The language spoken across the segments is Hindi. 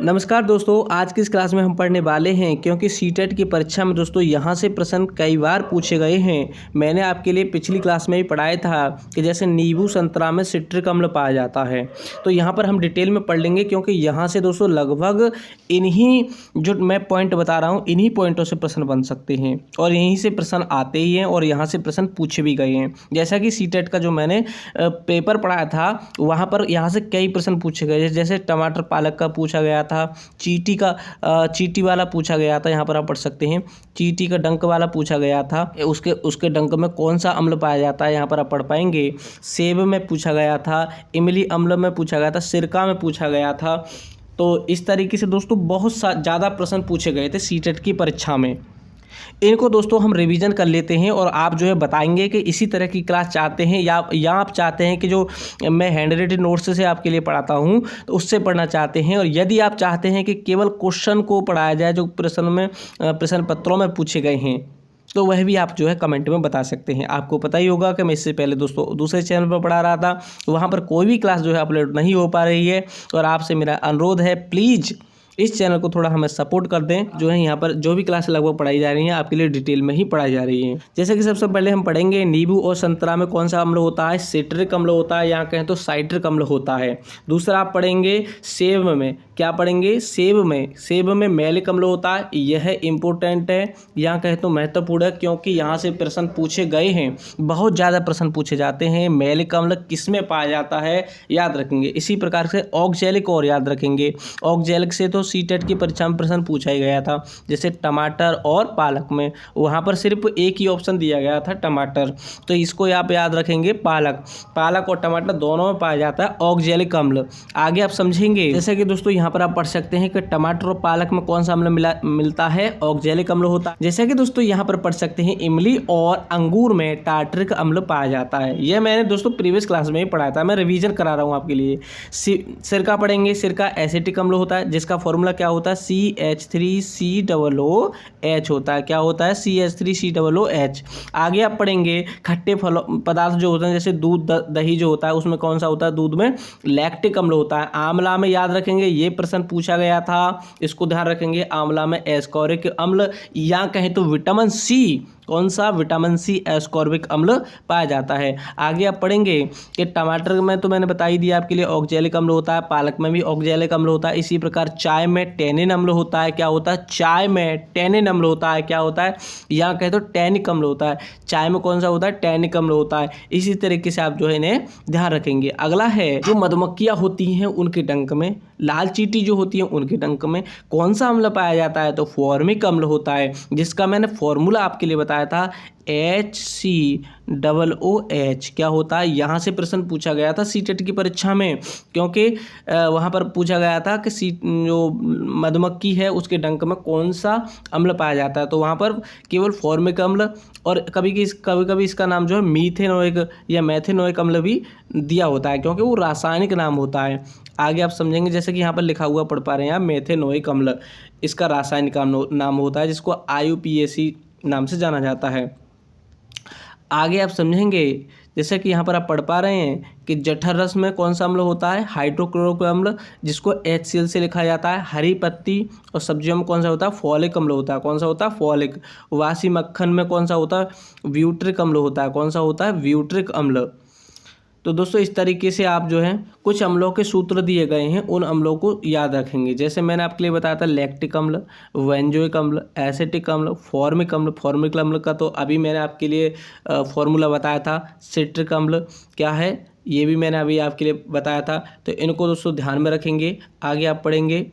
नमस्कार दोस्तों, आज की इस क्लास में हम पढ़ने वाले हैं क्योंकि सीटेट की परीक्षा में दोस्तों यहाँ से प्रश्न कई बार पूछे गए हैं। मैंने आपके लिए पिछली क्लास में भी पढ़ाया था कि जैसे नींबू संतरा में सिट्रिक अम्ल पाया जाता है, तो यहाँ पर हम डिटेल में पढ़ लेंगे क्योंकि यहाँ से दोस्तों लगभग इन्हीं जो मैं पॉइंट बता रहा हूँ इन्हीं पॉइंटों से प्रश्न बन सकते हैं और यहीं से प्रश्न आते ही हैं और यहाँ से प्रश्न पूछे भी गए हैं। जैसा कि सीटेट का जो मैंने पेपर पढ़ाया था वहाँ पर यहाँ से कई प्रश्न पूछे गए, जैसे टमाटर पालक का पूछा गया था, चींटी वाला पूछा गया था। यहाँ पर आप पढ़ सकते हैं चींटी का डंक वाला पूछा गया था, उसके डंक में कौन सा अम्ल पाया जाता है, यहाँ पर आप पढ़ पाएंगे। सेब में पूछा गया था, इमली अम्ल में पूछा गया था, सिरका में पूछा गया था। तो इस तरीके से दोस्तों बहुत ज़्यादा प्रश्न पूछे गए थे सीटेट की परीक्षा में। इनको दोस्तों हम रिवीजन कर लेते हैं और आप जो है बताएंगे कि इसी तरह की क्लास चाहते हैं या आप चाहते हैं कि जो मैं हैंड रिटन नोट्स से आपके लिए पढ़ाता हूं तो उससे पढ़ना चाहते हैं, और यदि आप चाहते हैं कि केवल क्वेश्चन को पढ़ाया जाए जो प्रश्न पत्रों में पूछे गए हैं, तो वह भी आप जो है कमेंट में बता सकते हैं। आपको पता ही होगा कि मैं इससे पहले दोस्तों दूसरे चैनल पर पढ़ा रहा था, वहाँ पर कोई भी क्लास जो है अपलोड नहीं हो पा रही है, और आपसे मेरा अनुरोध है प्लीज़ इस चैनल को थोड़ा हमें सपोर्ट कर दें। जो है यहाँ पर जो भी क्लास लगभग पढ़ाई जा रही हैं आपके लिए डिटेल में ही पढ़ाई जा रही है। जैसे कि सबसे पहले हम पढ़ेंगे नींबू और संतरा में कौन सा अम्ल होता है, सिट्रिक अम्ल होता है, यहाँ कहें तो साइट्रिक अम्ल होता है। दूसरा आप पढ़ेंगे सेब में, क्या पढ़ेंगे, सेब में मैलिक अम्ल होता है। यह इंपॉर्टेंट है, यहाँ कहें तो महत्वपूर्ण है क्योंकि यहाँ से प्रश्न पूछे गए हैं, बहुत ज़्यादा प्रश्न पूछे जाते हैं। मैलिक अम्ल किस में पाया जाता है याद रखेंगे। इसी प्रकार से ऑक्जेलिक और याद रखेंगे, ऑक्जेलिक से तो सीटेट की परीक्षा में प्रश्न पूछा ही गया था। जैसे टमाटर और पालक में वहाँ पर सिर्फ एक ही ऑप्शन दिया गया था टमाटर, तो इसको आप याद रखेंगे पालक और टमाटर दोनों में पाया जाता है ऑक्जेलिक अम्ल। आगे आप समझेंगे जैसे कि दोस्तों यहाँ पर आप पढ़ सकते हैं कि टमाटर और पालक में कौन सा अम्ल मिलता है, ऑक्जेलिक अम्ल होता है। जैसे कि दोस्तों यहाँ पर पढ़ सकते हैं इमली और अंगूर में टार्टरिक अम्ल पाया जाता है। यह मैंने दोस्तों प्रीवियस क्लास में ही पढ़ाया था, मैं रिवीजन करा रहा हूँ आपके लिए। सिरका पढ़ेंगे, सिरका एसिटिक अम्ल होता है जिसका फॉर्मूला क्या होता है, CH3COOH होता है। क्या होता है, CH3COOH। आगे आप पढ़ेंगे खट्टे फल पदार्थ जो होते हैं जैसे दूध दही जो होता है उसमें कौन सा होता है, दूध में लैक्टिक अम्ल होता है। आंवला में याद रखेंगे, ये प्रश्न पूछा गया था, इसको ध्यान रखेंगे। आंवला में एस्कॉर्बिक अम्ल या कहें तो विटामिन सी, कौन सा, विटामिन सी एस्कॉर्बिक अम्ल पाया जाता है। आगे आप पढ़ेंगे कि टमाटर में तो मैंने बता ही दिया आपके लिए ऑक्जेलिक अम्ल होता है, पालक में भी ऑक्जेलिक अम्ल होता है। इसी प्रकार चाय में टैनिन अम्ल होता है। क्या होता है, चाय में टैनिन अम्ल होता है। क्या होता है, यहाँ कहे तो टैनिक अम्ल होता है। चाय में कौन सा होता है, टैनिक अम्ल होता है। इसी तरीके से आप जो है इन्हें ध्यान रखेंगे। अगला है जो मधुमक्खियाँ होती हैं उनके डंक में, लाल चींटी जो होती है उनके डंक में कौन सा अम्ल पाया जाता है, तो फॉर्मिक अम्ल होता है, जिसका मैंने फॉर्मूला आपके लिए बताया था HCOOH। क्या होता है, यहाँ से प्रश्न पूछा गया था सीटेट की परीक्षा में, क्योंकि वहाँ पर पूछा गया था कि जो मधुमक्खी है उसके डंक में कौन सा अम्ल पाया जाता है, तो वहाँ पर केवल फॉर्मिक अम्ल और कभी कभी इसका नाम जो है मीथेनोइक या मैथेनोइक अम्ल भी दिया होता है क्योंकि वो रासायनिक नाम होता है। आगे आप समझेंगे जैसे कि यहाँ पर लिखा हुआ पढ़ पा रहे हैं आप, मेथेनोइक अम्ल इसका रासायनिक नाम होता है जिसको IUPAC नाम से जाना जाता है। आगे आप समझेंगे जैसे कि यहाँ पर आप पढ़ पा रहे हैं कि जठर रस में कौन सा अम्ल होता है, हाइड्रोक्लोरिक अम्ल जिसको HCl से लिखा जाता है। हरी पत्ती और सब्जियों में कौन सा होता है, फॉलिक अम्ल होता है। कौन सा होता है, फॉलिक। वासी मक्खन में कौन सा होता है, ब्यूट्रिक अम्ल होता है। कौन सा होता है, ब्यूट्रिक अम्ल। तो दोस्तों इस तरीके से आप जो है कुछ अम्लों के सूत्र दिए गए हैं, उन अम्लों को याद रखेंगे। जैसे मैंने आपके लिए बताया था लैक्टिक अम्ल, वेंजोइक अम्ल, एसिटिक अम्ल, फॉर्मिक अम्ल। फॉर्मिक अम्ल का तो अभी मैंने आपके लिए फॉर्मूला बताया था। सिट्रिक अम्ल क्या है ये भी मैंने अभी आपके लिए बताया था, तो इनको दोस्तों ध्यान में रखेंगे। आगे आप पढ़ेंगे,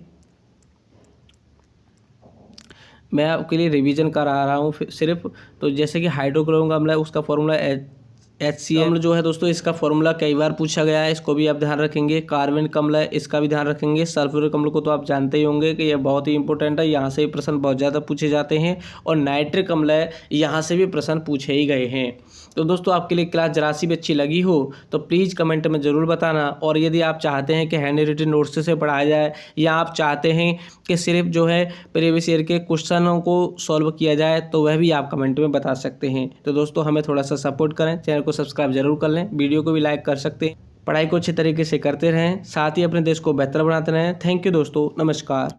मैं आपके लिए रिवीजन करा रहा हूँ सिर्फ। तो जैसे कि हाइड्रोक्लोरिक अम्ल है उसका फॉर्मूला HCl अम्ल जो है दोस्तों इसका फॉर्मूला कई बार पूछा गया है, इसको भी आप ध्यान रखेंगे। कार्बनिक अम्ल है, इसका भी ध्यान रखेंगे। सल्फ्यूरिक अम्ल को तो आप जानते ही होंगे कि यह बहुत ही इंपॉर्टेंट है, यहाँ से भी प्रश्न बहुत ज़्यादा पूछे जाते हैं। और नाइट्रिक अम्ल है, यहाँ से भी प्रश्न पूछे ही गए हैं। तो दोस्तों आपके लिए क्लास जरा सी भी अच्छी लगी हो तो प्लीज़ कमेंट में ज़रूर बताना। और यदि आप चाहते हैं कि हैंड रिटन नोट्स से पढ़ाया जाए या आप चाहते हैं कि सिर्फ जो है प्रीवियस ईयर के क्वेश्चनों को सॉल्व किया जाए तो वह भी आप कमेंट में बता सकते हैं। तो दोस्तों हमें थोड़ा सा सपोर्ट करें, चैनल को सब्सक्राइब जरूर कर लें, वीडियो को भी लाइक कर सकते हैं। पढ़ाई को अच्छे तरीके से करते रहें, साथ ही अपने देश को बेहतर बनाते रहें। थैंक यू दोस्तों, नमस्कार।